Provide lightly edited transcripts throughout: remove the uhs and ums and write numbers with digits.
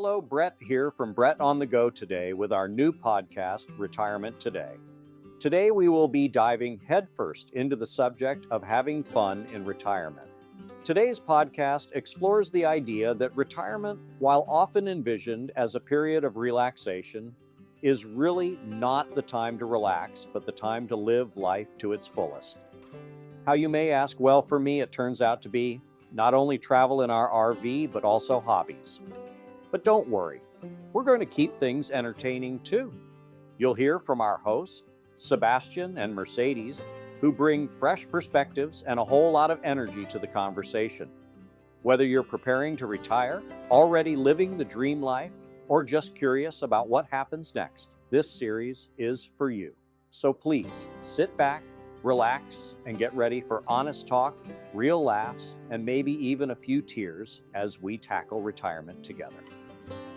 Hello, Brett here from Brett on the Go today with our new podcast, Retirement Today. Today we will be diving headfirst into the subject of having fun in retirement. Today's podcast explores the idea that retirement, while often envisioned as a period of relaxation, is really not the time to relax, but the time to live life to its fullest. How you may ask, well, for me, it turns out to be not only travel in our RV, but also hobbies. But don't worry, we're going to keep things entertaining too. You'll hear from our hosts, Sebastian and Mercedes, who bring fresh perspectives and a whole lot of energy to the conversation. Whether you're preparing to retire, already living the dream life, or just curious about what happens next, this series is for you. So please sit back, relax, and get ready for honest talk, real laughs, and maybe even a few tears as we tackle retirement together.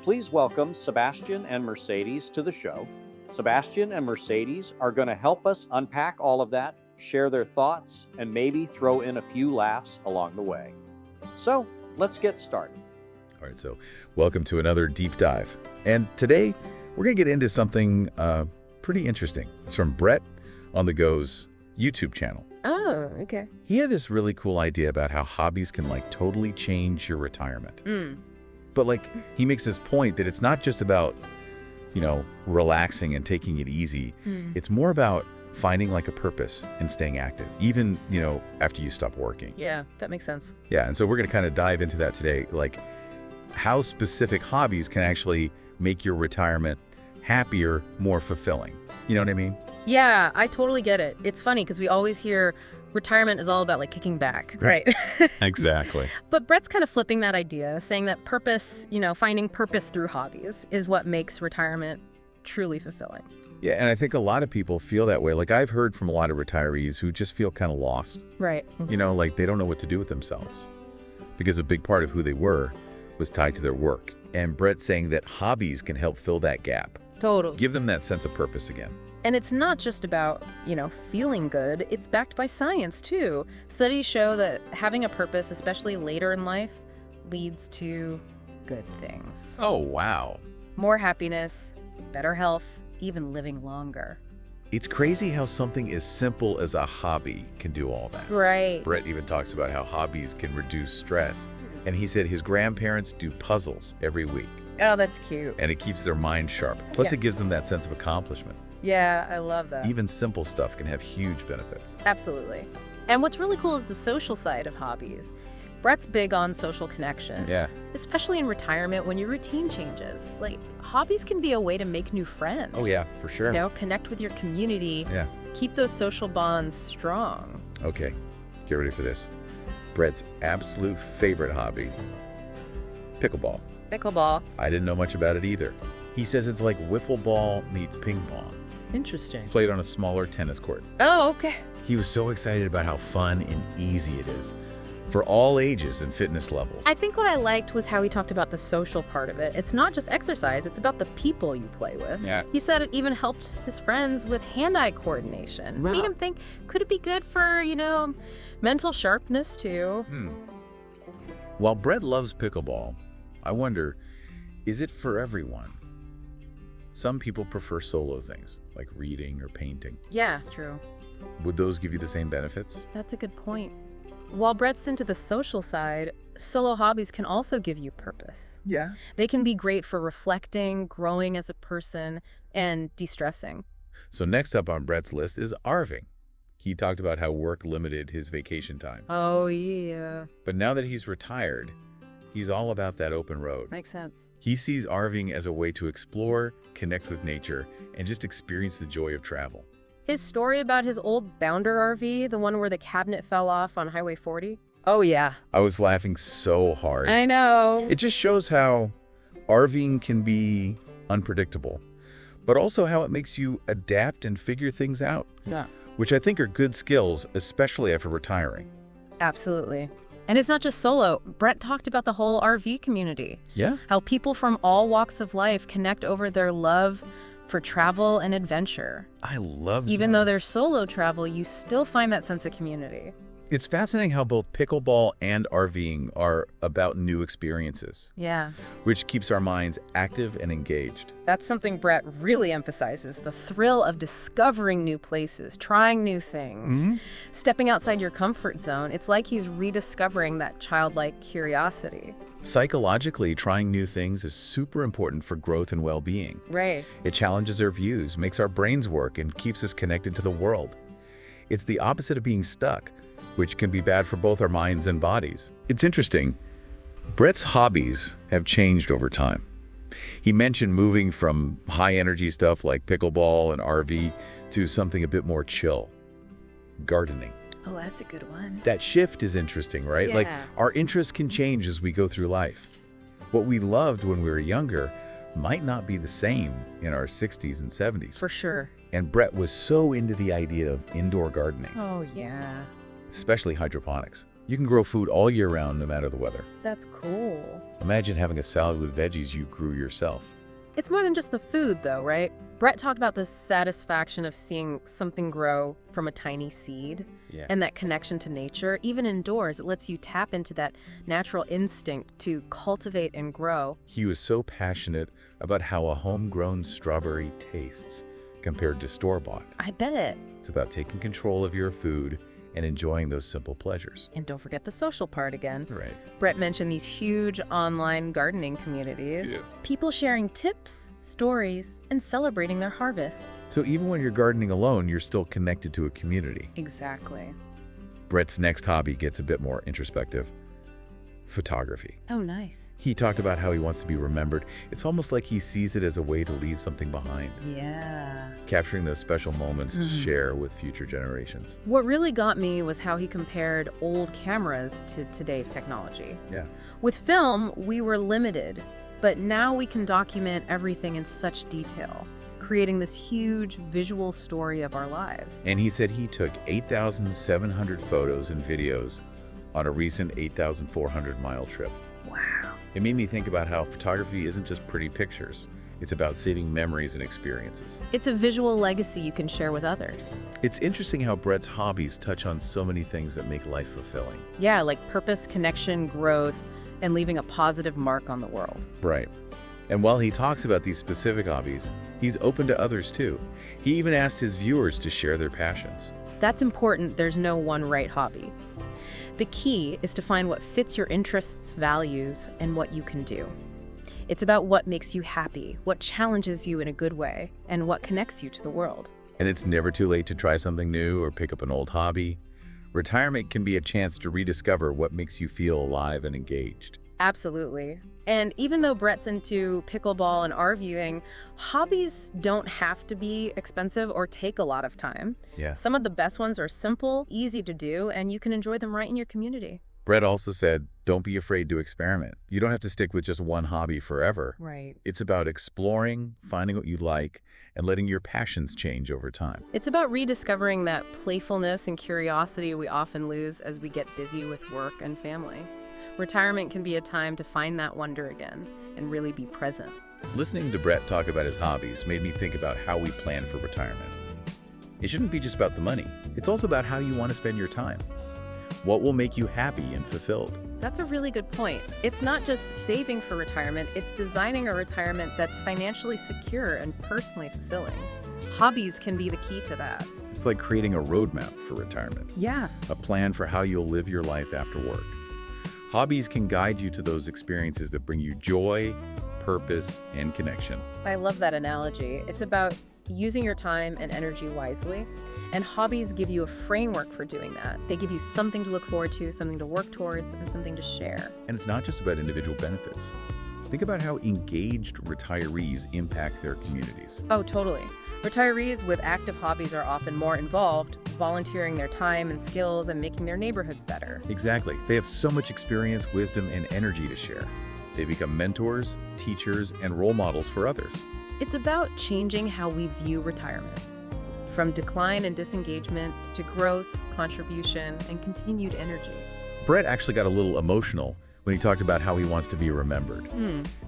Please welcome Sebastian and Mercedes to the show. Sebastian and Mercedes are going to help us unpack all of that, share their thoughts, and maybe throw in a few laughs along the way. So let's get started. All right, so welcome to another deep dive. And today we're going to get into something pretty interesting. It's from Brett on the Go's YouTube channel. Oh, okay. He had this really cool idea about how hobbies can totally change your retirement. But he makes this point that it's not just about, relaxing and taking it easy. It's more about finding a purpose and staying active, even, after you stop working. Yeah, that makes sense. Yeah, and so we're going to kind of dive into that today, how specific hobbies can actually make your retirement happier, more fulfilling. You know what I mean? Yeah, I totally get it. It's funny because we always hear retirement is all about kicking back, right? Exactly. But Brett's kind of flipping that idea, saying that purpose, finding purpose through hobbies is what makes retirement truly fulfilling. Yeah, and I think a lot of people feel that way. I've heard from a lot of retirees who just feel kind of lost. Right. They don't know what to do with themselves because a big part of who they were was tied to their work. And Brett's saying that hobbies can help fill that gap. Totally. Give them that sense of purpose again. And it's not just about, feeling good. It's backed by science, too. Studies show that having a purpose, especially later in life, leads to good things. Oh, wow. More happiness, better health, even living longer. It's crazy how something as simple as a hobby can do all that. Right. Brett even talks about how hobbies can reduce stress. And he said his grandparents do puzzles every week. Oh, that's cute. And it keeps their mind sharp. Plus, It gives them that sense of accomplishment. Yeah, I love that. Even simple stuff can have huge benefits. Absolutely. And what's really cool is the social side of hobbies. Brett's big on social connection. Yeah. Especially in retirement when your routine changes. Hobbies can be a way to make new friends. Oh, yeah, for sure. Connect with your community. Yeah. Keep those social bonds strong. Okay, get ready for this. Brett's absolute favorite hobby, pickleball. Pickleball. I didn't know much about it either. He says it's like wiffle ball meets ping pong. Interesting. Played on a smaller tennis court. Oh, okay. He was so excited about how fun and easy it is for all ages and fitness levels. I think what I liked was how he talked about the social part of it. It's not just exercise, it's about the people you play with. Yeah. He said it even helped his friends with hand-eye coordination. Wow. Made him think, could it be good for, mental sharpness too? While Brett loves pickleball, I wonder, is it for everyone? Some people prefer solo things, like reading or painting. Yeah, true. Would those give you the same benefits? That's a good point. While Brett's into the social side, solo hobbies can also give you purpose. Yeah. They can be great for reflecting, growing as a person, and de-stressing. So next up on Brett's list is RVing. He talked about how work limited his vacation time. Oh, yeah. But now that he's retired, he's all about that open road. Makes sense. He sees RVing as a way to explore, connect with nature, and just experience the joy of travel. His story about his old Bounder RV, the one where the cabinet fell off on Highway 40. Oh, yeah. I was laughing so hard. I know. It just shows how RVing can be unpredictable, but also how it makes you adapt and figure things out. Yeah. Which I think are good skills, especially after retiring. Absolutely. And it's not just solo. Brett talked about the whole RV community. Yeah. How people from all walks of life connect over their love for travel and adventure. I love Even though there's solo travel, you still find that sense of community. It's fascinating how both pickleball and RVing are about new experiences, Yeah. which keeps our minds active and engaged. That's something Brett really emphasizes, the thrill of discovering new places, trying new things, stepping outside your comfort zone. It's like he's rediscovering that childlike curiosity. Psychologically, trying new things is super important for growth and well-being. Right. It challenges our views, makes our brains work, and keeps us connected to the world. It's the opposite of being stuck, which can be bad for both our minds and bodies. It's interesting. Brett's hobbies have changed over time. He mentioned moving from high-energy stuff like pickleball and RV to something a bit more chill, gardening. Oh, that's a good one. That shift is interesting, right? Yeah. Like, our interests can change as we go through life. What we loved when we were younger might not be the same in our 60s and 70s. For sure. And Brett was so into the idea of indoor gardening, Oh, yeah. especially hydroponics. You can grow food all year round, no matter the weather. That's cool. Imagine having a salad with veggies you grew yourself. It's more than just the food, though, right? Brett talked about the satisfaction of seeing something grow from a tiny seed Yeah. and that connection to nature. Even indoors, it lets you tap into that natural instinct to cultivate and grow. He was so passionate about how a homegrown strawberry tastes compared to store-bought. I bet. It's about taking control of your food and enjoying those simple pleasures. And don't forget the social part again. Right. Brett mentioned these huge online gardening communities. Yeah. People sharing tips, stories, and celebrating their harvests. So even when you're gardening alone, you're still connected to a community. Exactly. Brett's next hobby gets a bit more introspective. Photography. Oh, nice. He talked about how he wants to be remembered. It's almost like he sees it as a way to leave something behind, Yeah. capturing those special moments to share with future generations. What really got me was how he compared old cameras to today's technology. Yeah. With film, we were limited, but now we can document everything in such detail, creating this huge visual story of our lives. And he said he took 8,700 photos and videos on a recent 8,400-mile trip. Wow. It made me think about how photography isn't just pretty pictures. It's about saving memories and experiences. It's a visual legacy you can share with others. It's interesting how Brett's hobbies touch on so many things that make life fulfilling. Yeah, like purpose, connection, growth, and leaving a positive mark on the world. Right. And while he talks about these specific hobbies, he's open to others too. He even asked his viewers to share their passions. That's important. There's no one right hobby. The key is to find what fits your interests, values, and what you can do. It's about what makes you happy, what challenges you in a good way, and what connects you to the world. And it's never too late to try something new or pick up an old hobby. Retirement can be a chance to rediscover what makes you feel alive and engaged. Absolutely. And even though Brett's into pickleball and RVing, hobbies don't have to be expensive or take a lot of time. Yeah. Some of the best ones are simple, easy to do, and you can enjoy them right in your community. Brett also said, don't be afraid to experiment. You don't have to stick with just one hobby forever. Right. It's about exploring, finding what you like, and letting your passions change over time. It's about rediscovering that playfulness and curiosity we often lose as we get busy with work and family. Retirement can be a time to find that wonder again and really be present. Listening to Brett talk about his hobbies made me think about how we plan for retirement. It shouldn't be just about the money. It's also about how you want to spend your time. What will make you happy and fulfilled? That's a really good point. It's not just saving for retirement, it's designing a retirement that's financially secure and personally fulfilling. Hobbies can be the key to that. It's like creating a roadmap for retirement, Yeah. a plan for how you'll live your life after work. Hobbies can guide you to those experiences that bring you joy, purpose, and connection. I love that analogy. It's about using your time and energy wisely, and hobbies give you a framework for doing that. They give you something to look forward to, something to work towards, and something to share. And it's not just about individual benefits. Think about how engaged retirees impact their communities. Oh, totally. Retirees with active hobbies are often more involved, volunteering their time and skills and making their neighborhoods better. Exactly. They have so much experience, wisdom, and energy to share. They become mentors, teachers, and role models for others. It's about changing how we view retirement. From decline and disengagement to growth, contribution, and continued energy. Brett actually got a little emotional when he talked about how he wants to be remembered.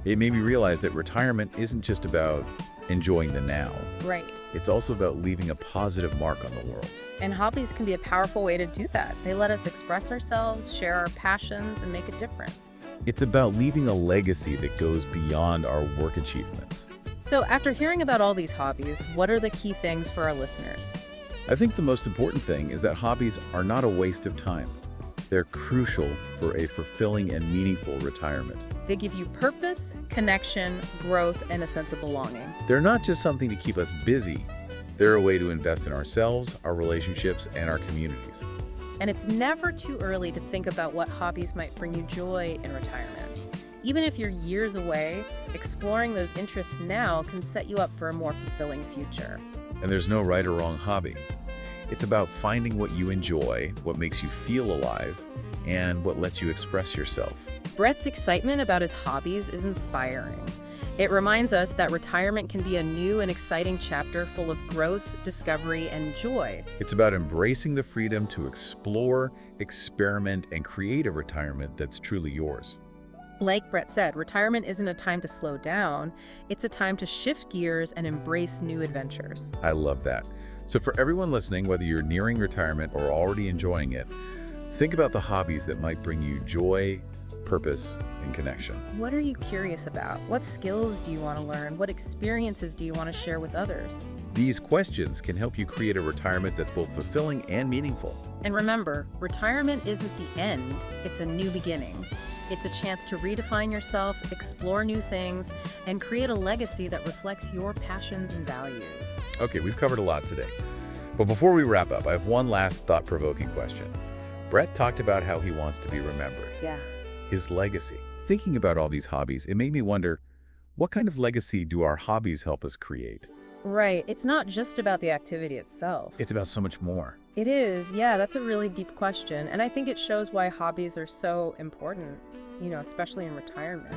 It made me realize that retirement isn't just about enjoying the now. Right. It's also about leaving a positive mark on the world. And hobbies can be a powerful way to do that. They let us express ourselves, share our passions, and make a difference. It's about leaving a legacy that goes beyond our work achievements. So after hearing about all these hobbies, what are the key things for our listeners? I think the most important thing is that hobbies are not a waste of time. They're crucial for a fulfilling and meaningful retirement. They give you purpose, connection, growth, and a sense of belonging. They're not just something to keep us busy. They're a way to invest in ourselves, our relationships, and our communities. And it's never too early to think about what hobbies might bring you joy in retirement. Even if you're years away, exploring those interests now can set you up for a more fulfilling future. And there's no right or wrong hobby. It's about finding what you enjoy, what makes you feel alive, and what lets you express yourself. Brett's excitement about his hobbies is inspiring. It reminds us that retirement can be a new and exciting chapter full of growth, discovery, and joy. It's about embracing the freedom to explore, experiment, and create a retirement that's truly yours. Like Brett said, retirement isn't a time to slow down. It's a time to shift gears and embrace new adventures. I love that. So for everyone listening, whether you're nearing retirement or already enjoying it, think about the hobbies that might bring you joy, purpose, and connection. What are you curious about? What skills do you want to learn? What experiences do you want to share with others? These questions can help you create a retirement that's both fulfilling and meaningful. And remember, retirement isn't the end, it's a new beginning. It's a chance to redefine yourself, explore new things, and create a legacy that reflects your passions and values. Okay, we've covered a lot today. But before we wrap up, I have one last thought-provoking question. Brett talked about how he wants to be remembered. Yeah. His legacy. Thinking about all these hobbies, it made me wonder, what kind of legacy do our hobbies help us create? Right. It's not just about the activity itself. It's about so much more. It is. Yeah, that's a really deep question. And I think it shows why hobbies are so important, especially in retirement.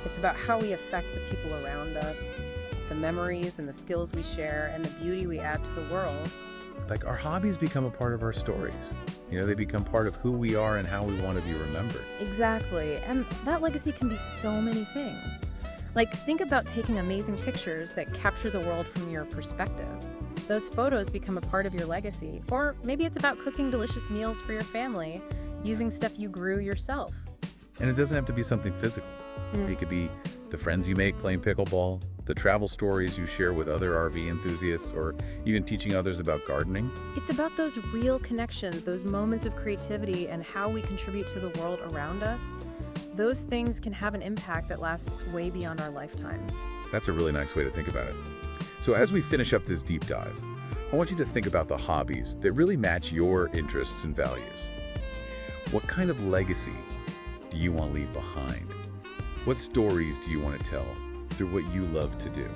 It's about how we affect the people around us, the memories and the skills we share, and the beauty we add to the world. Like, our hobbies become a part of our stories. They become part of who we are and how we want to be remembered. Exactly. And that legacy can be so many things. Like, think about taking amazing pictures that capture the world from your perspective. Those photos become a part of your legacy. Or maybe it's about cooking delicious meals for your family, using stuff you grew yourself. And it doesn't have to be something physical. It could be the friends you make playing pickleball, the travel stories you share with other RV enthusiasts, or even teaching others about gardening. It's about those real connections, those moments of creativity, and how we contribute to the world around us. Those things can have an impact that lasts way beyond our lifetimes. That's a really nice way to think about it. So as we finish up this deep dive, I want you to think about the hobbies that really match your interests and values. What kind of legacy do you want to leave behind? What stories do you want to tell through what you love to do?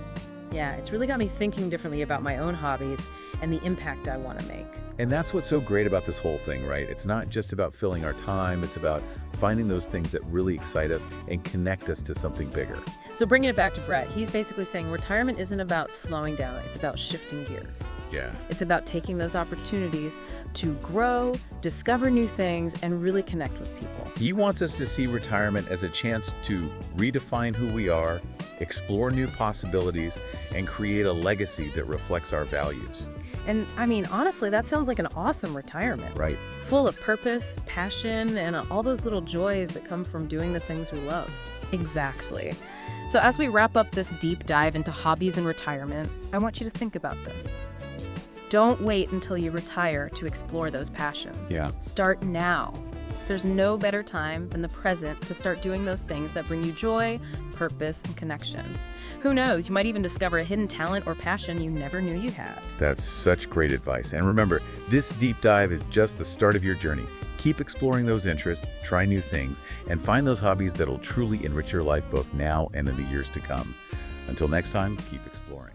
Yeah, it's really got me thinking differently about my own hobbies and the impact I want to make. And that's what's so great about this whole thing, right? It's not just about filling our time, it's about finding those things that really excite us and connect us to something bigger. So bringing it back to Brett, he's basically saying retirement isn't about slowing down, it's about shifting gears. Yeah. It's about taking those opportunities to grow, discover new things, and really connect with people. He wants us to see retirement as a chance to redefine who we are, explore new possibilities, and create a legacy that reflects our values. And honestly, that sounds like an awesome retirement. Right. Full of purpose, passion, and all those little joys that come from doing the things we love. Exactly. So as we wrap up this deep dive into hobbies and retirement, I want you to think about this. Don't wait until you retire to explore those passions. Yeah. Start now. There's no better time than the present to start doing those things that bring you joy, purpose, and connection. Who knows, you might even discover a hidden talent or passion you never knew you had. That's such great advice. And remember, this deep dive is just the start of your journey. Keep exploring those interests, try new things, and find those hobbies that'll truly enrich your life both now and in the years to come. Until next time, keep exploring.